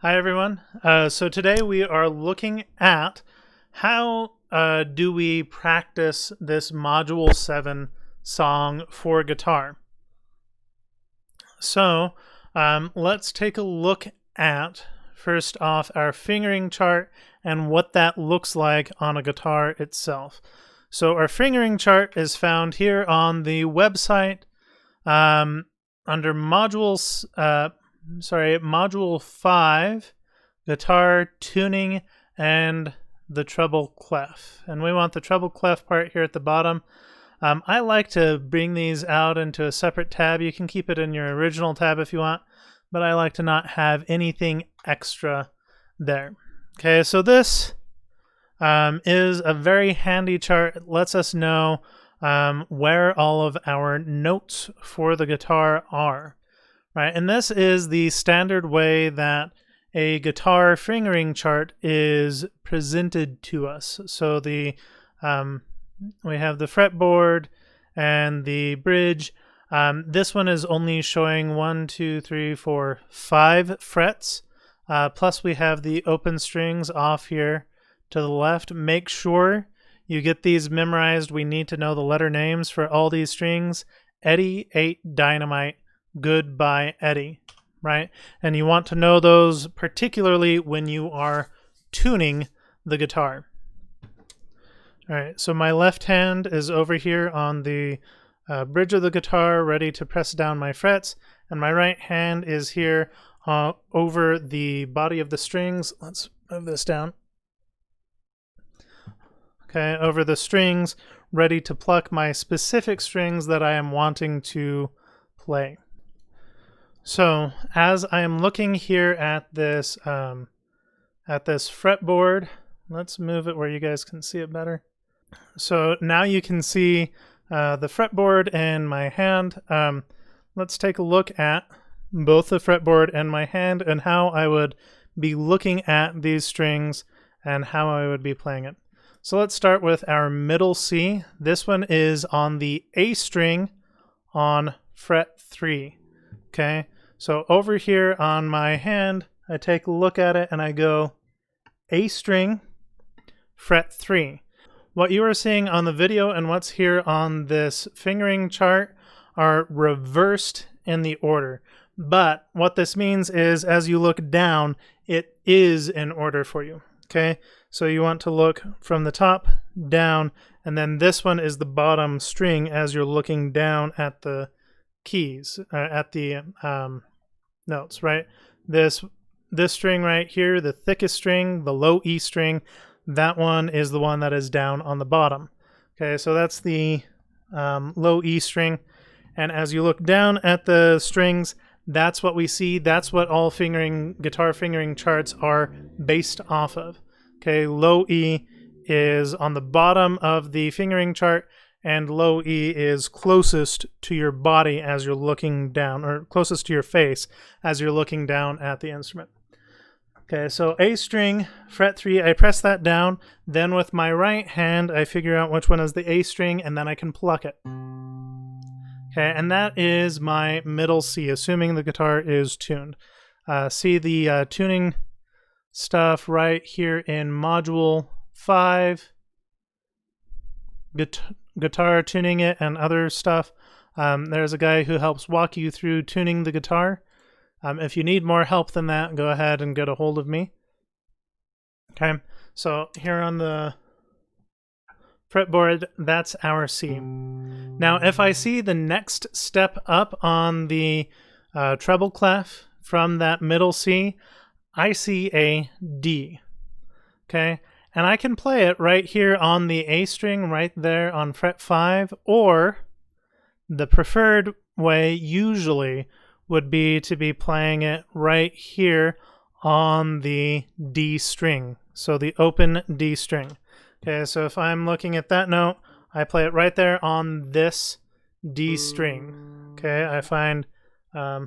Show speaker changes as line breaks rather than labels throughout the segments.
Hi, everyone. So today we are looking at how do we practice this Module 7 song for guitar. So let's take a look at, first off, our fingering chart and what that looks like on a guitar itself. So our fingering chart is found here on the website under Module 5, Guitar Tuning and the Treble Clef. And we want the treble clef part here at the bottom. I like to bring these out into a separate tab. You can keep it in your original tab if you want, but I like to not have anything extra there. Okay, so this is a very handy chart. It lets us know where all of our notes for the guitar are. Right, and this is the standard way that a guitar fingering chart is presented to us. So we have the fretboard and the bridge. This one is only showing 1, 2, 3, 4, 5 frets. Plus we have the open strings off here to the left. Make sure you get these memorized. We need to know the letter names for all these strings. Eddie, 8, Dynamite, Goodbye, Eddie, right? And you want to know those particularly when you are tuning the guitar. All right, so my left hand is over here on the bridge of the guitar, ready to press down my frets, and my right hand is here over the body of the strings. Let's move this down. Okay, over the strings, ready to pluck my specific strings that I am wanting to play. So as I am looking here at this fretboard, let's move it where you guys can see it better. So now you can see the fretboard in my hand. Let's take a look at both the fretboard and my hand and how I would be looking at these strings and how I would be playing it. So let's start with our middle C. This one is on the A string on fret 3. Okay, so over here on my hand, I take a look at it and I go A string, fret 3. What you are seeing on the video and what's here on this fingering chart are reversed in the order. But what this means is as you look down, it is in order for you. Okay, so you want to look from the top down, and then this one is the bottom string as you're looking down at the keys, at the notes, right? This string right here, the thickest string, the low E string, that one is the one that is down on the bottom. Okay, so that's the low E string, and as you look down at the strings, that's what we see. That's what all guitar fingering charts are based off of. Okay, low E is on the bottom of the fingering chart, and low E is closest to your body as you're looking down, or closest to your face as you're looking down at the instrument. Okay, so A string, fret 3, I press that down, then with my right hand I figure out which one is the A string, and then I can pluck it. Okay, and that is my middle C, assuming the guitar is tuned. See the tuning stuff right here in Module 5. Guitar tuning it and other stuff. There's a guy who helps walk you through tuning the guitar. If you need more help than that, go ahead and get a hold of me. Okay, so here on the fretboard, that's our C. Now, if I see the next step up on the treble clef from that middle C, I see a D. Okay, and I can play it right here on the A string right there on fret 5, or the preferred way usually would be to be playing it right here on the D string, so the open D string. Okay, so if I'm looking at that note, I play it right there on this D string. Okay, I find okay,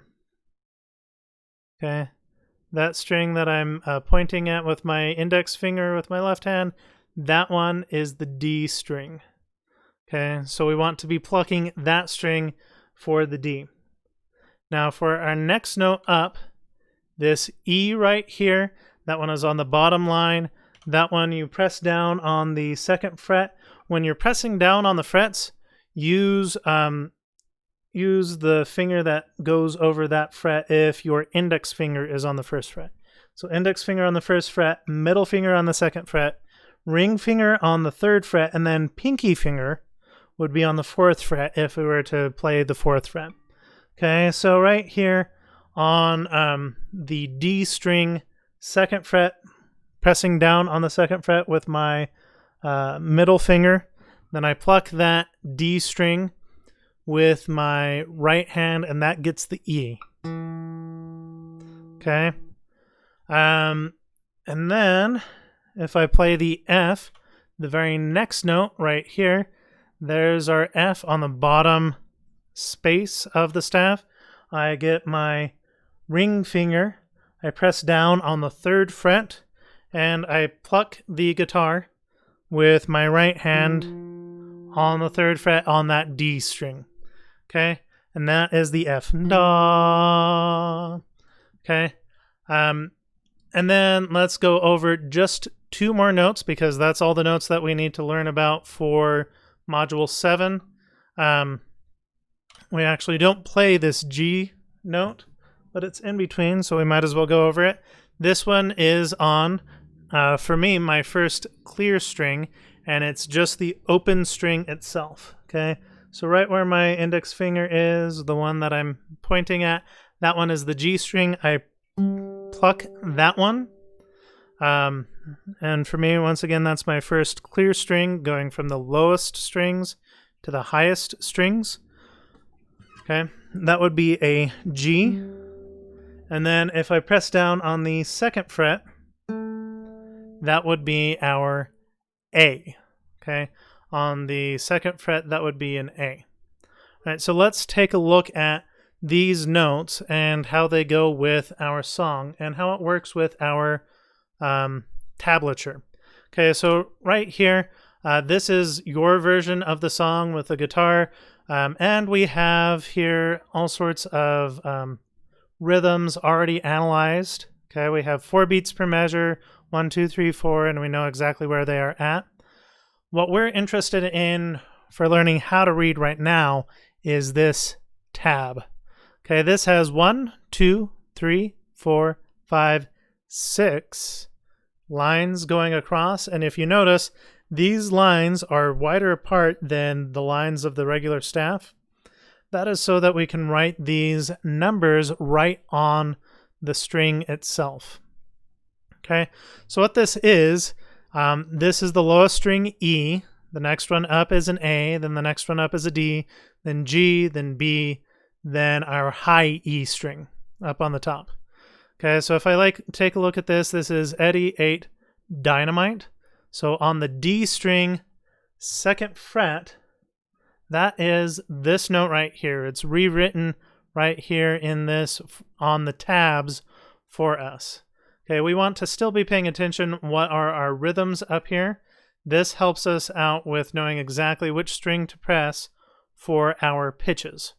that string that I'm pointing at with my index finger with my left hand, that one is the D string. Okay, so we want to be plucking that string for the D. Now for our next note up, this E right here. That one is on the bottom line. That one you press down on the 2nd fret. When you're pressing down on the frets, use the finger that goes over that fret if your index finger is on the 1st fret. So index finger on the 1st fret, middle finger on the 2nd fret, ring finger on the 3rd fret, and then pinky finger would be on the 4th fret if we were to play the 4th fret. Okay, so right here on the D string, 2nd fret, pressing down on the 2nd fret with my middle finger, then I pluck that D string with my right hand, and that gets the E. Okay. And then if I play the F, the very next note right here, there's our F on the bottom space of the staff. I get my ring finger, I press down on the 3rd fret, and I pluck the guitar with my right hand on the 3rd fret on that D string. Okay, and that is the F. Da. Okay, and then let's go over just 2 more notes because that's all the notes that we need to learn about for Module 7. We actually don't play this G note, but it's in between, so we might as well go over it. This one is on, for me, my first clear string, and it's just the open string itself. Okay, so right where my index finger is, the one that I'm pointing at, that one is the G string. I pluck that one. And for me, once again, that's my first clear string, going from the lowest strings to the highest strings. Okay, that would be a G. And then if I press down on the 2nd fret, that would be our A. Okay, on the 2nd fret, that would be an A. All right, so let's take a look at these notes and how they go with our song and how it works with our tablature. Okay, so right here, this is your version of the song with the guitar, and we have here all sorts of rhythms already analyzed. Okay, we have 4 beats per measure, 1, 2, 3, 4, and we know exactly where they are at. What we're interested in for learning how to read right now is this tab. Okay, this has 1, 2, 3, 4, 5, 6 lines going across, and if you notice, these lines are wider apart than the lines of the regular staff. That is so that we can write these numbers right on the string itself. Okay, so what this is the lowest string E, the next one up is an A, then the next one up is a D, then G, then B, then our high E string up on the top. Okay, so if I take a look at this, this is Eddie 8 Dynamite. So on the D string, 2nd fret, that is this note right here. It's rewritten right here in this on the tabs for us. Okay, we want to still be paying attention what are our rhythms up here. This helps us out with knowing exactly which string to press for our pitches.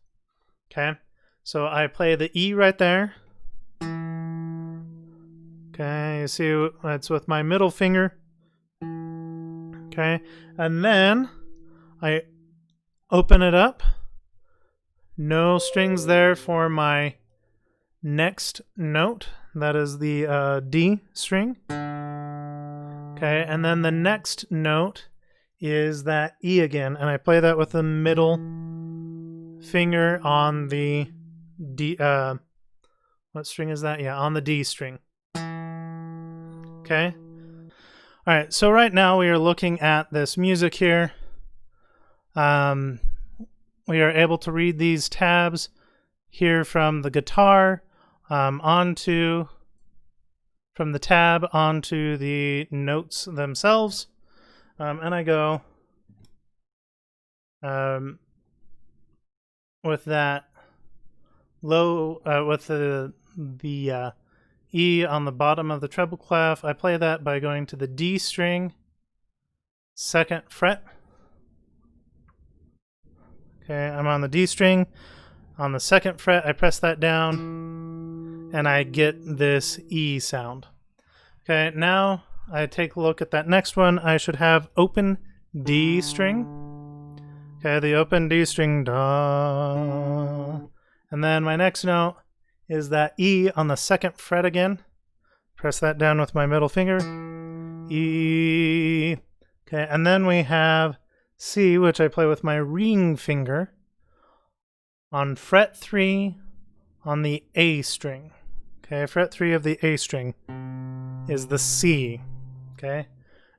Okay, so I play the E right there. Okay, you see that's with my middle finger. Okay, and then I open it up. No strings there for my next note. That is the D string. Okay, and then the next note is that E again, and I play that with the middle finger on the D. What string is that? Yeah, on the D string. Okay. All right, so right now we are looking at this music here. We are able to read these tabs here from the guitar from the tab onto the notes themselves. And I go with that low, with the E on the bottom of the treble clef. I play that by going to the D string, 2nd fret. Okay, I'm on the D string. On the 2nd fret, I press that down. and I get this E sound. Okay, now I take a look at that next one. I should have open D string. Okay, the open D string, da. And then my next note is that E on the second fret again. Press that down with my middle finger. E. Okay, and then we have C, which I play with my ring finger on fret 3 on the A string. Okay, fret 3 of the A string is the C. Okay,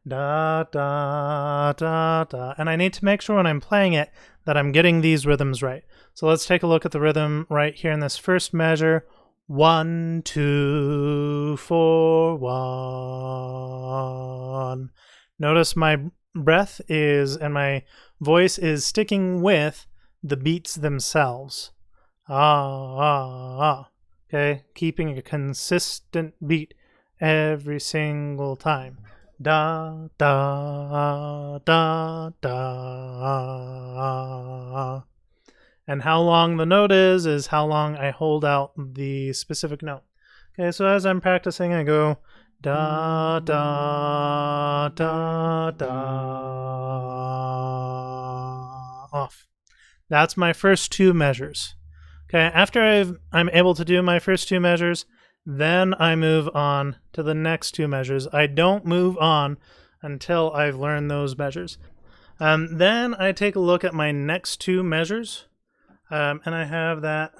da da da da. And I need to make sure when I'm playing it that I'm getting these rhythms right. So let's take a look at the rhythm right here in this first measure. 1, 2, 4, 1. Notice my breath is and my voice is sticking with the beats themselves. Ah, ah, ah. Okay, keeping a consistent beat every single time. Da, da, da, da. And how long the note is how long I hold out the specific note. Okay, so as I'm practicing, I go da, da, da, da, off. That's my first two measures. Okay, after I'm able to do my first two measures, then I move on to the next two measures. I don't move on until I've learned those measures. Then I take a look at my next two measures, and I have that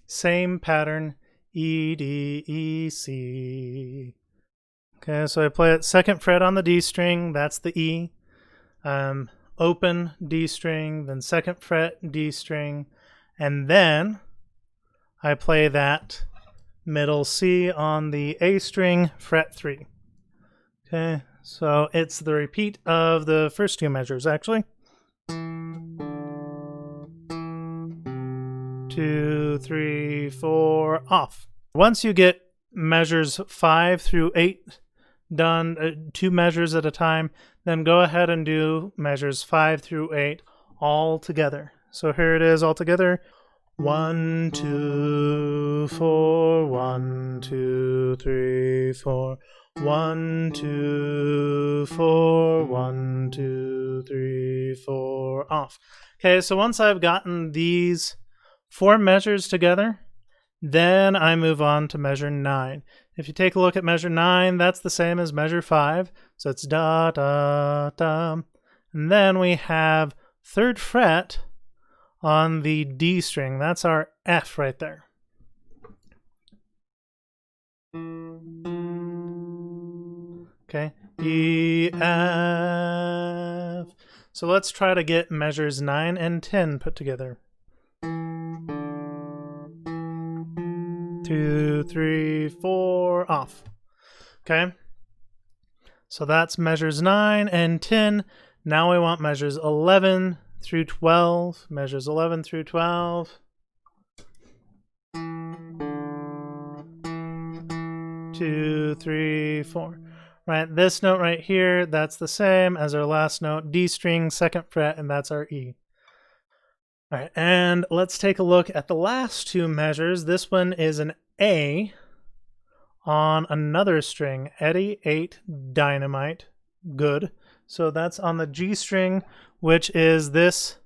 same pattern, E, D, E, C. Okay, so I play it second fret on the D string, that's the E. Open D string, then second fret D string, and then I play that middle C on the A string, fret 3. Okay, so it's the repeat of the first two measures, actually. 2, 3, 4, off. Once you get measures 5 through 8 done, 2 measures at a time, then go ahead and do measures 5 through 8 all together. So here it is all together. 1, 2, 4, 1, 2, 3, 4. 1, 2, 4, 1, 2, 3, 4, off. Okay, so once I've gotten these 4 measures together, then I move on to measure 9. If you take a look at measure 9, that's the same as measure 5. So it's da, da, da. And then we have 3rd fret on the D string. That's our F right there. Okay, E, F. So let's try to get measures 9 and 10 put together. 2, 3, 4, off. Okay, so that's measures 9 and 10. Now we want measures 11 through 12. Measures 11 through 12. 2, 3, 4. Right, this note right here, that's the same as our last note, D string, 2nd fret, and that's our E. All right, and let's take a look at the last two measures. This one is an A on another string, Eddie 8 Dynamite, good. So that's on the G string, which is this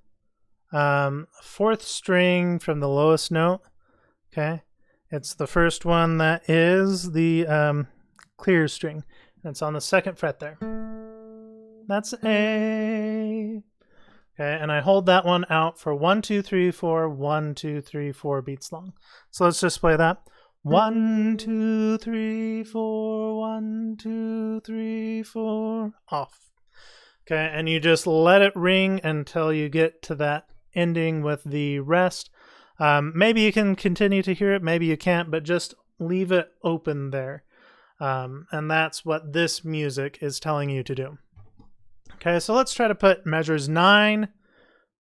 4th string from the lowest note. Okay, it's the first one that is the clear string. It's on the 2nd fret there. That's A. Okay, and I hold that one out for 1, 2, 3, 4, 1, 2, 3, 4 beats long. So let's just play that. 1, 2, 3, 4, 1, 2, 3, 4, off. Okay, and you just let it ring until you get to that ending with the rest. Maybe you can continue to hear it, maybe you can't, but just leave it open there. And that's what this music is telling you to do. Okay, so let's try to put measures 9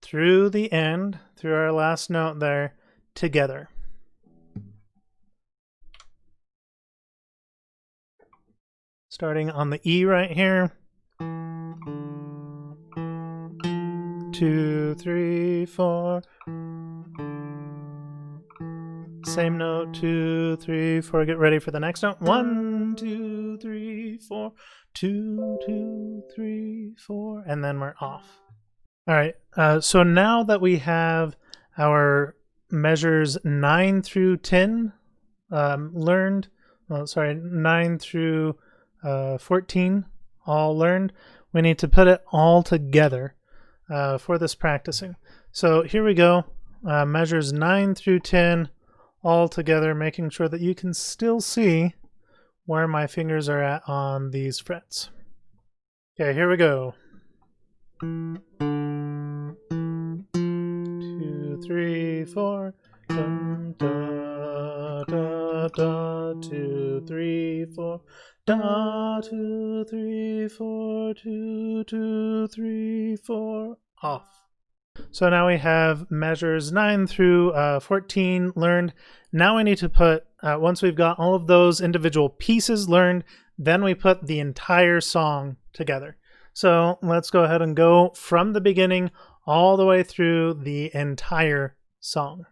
through the end, through our last note there, together. Starting on the E right here. 2, 3, 4. Same note, 2, 3, 4. Get ready for the next note. 1, 2, 3, 4. 2, 2, 3, 4. And then we're off. All right. So now that we have our measures 9 through 10 learned, 9 through 14 all learned, we need to put it all together for this practicing. So here we go. Measures 9 through 10 all together, making sure that you can still see where my fingers are at on these frets. Okay, here we go. 2, 3, 4. Dum, da, da, da. 2, 3, 4. Da, 2, 3, 4. 2, 2, 3, 4. Off. So now we have measures 9 through 14 learned. Now we need to put, once we've got all of those individual pieces learned, then we put the entire song together. So let's go ahead and go from the beginning all the way through the entire song.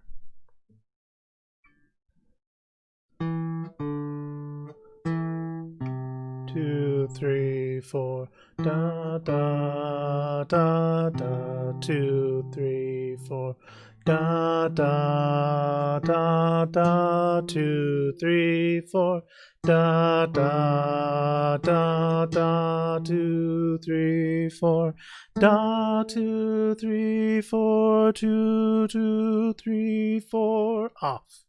Two, 3, 4. Da da da da. 2, 3, 4. Da da da da. 2, 3, 4. Da da da da. 2, 3, 4. Da 2, 3, 4. 2, 2, 3, 4. Off.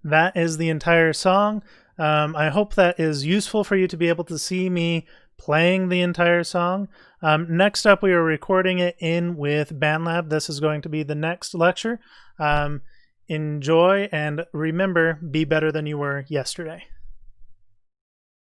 That is the entire song. I hope that is useful for you to be able to see me playing the entire song. Next up, we are recording it in with BandLab. This is going to be the next lecture. Enjoy, and remember, be better than you were yesterday.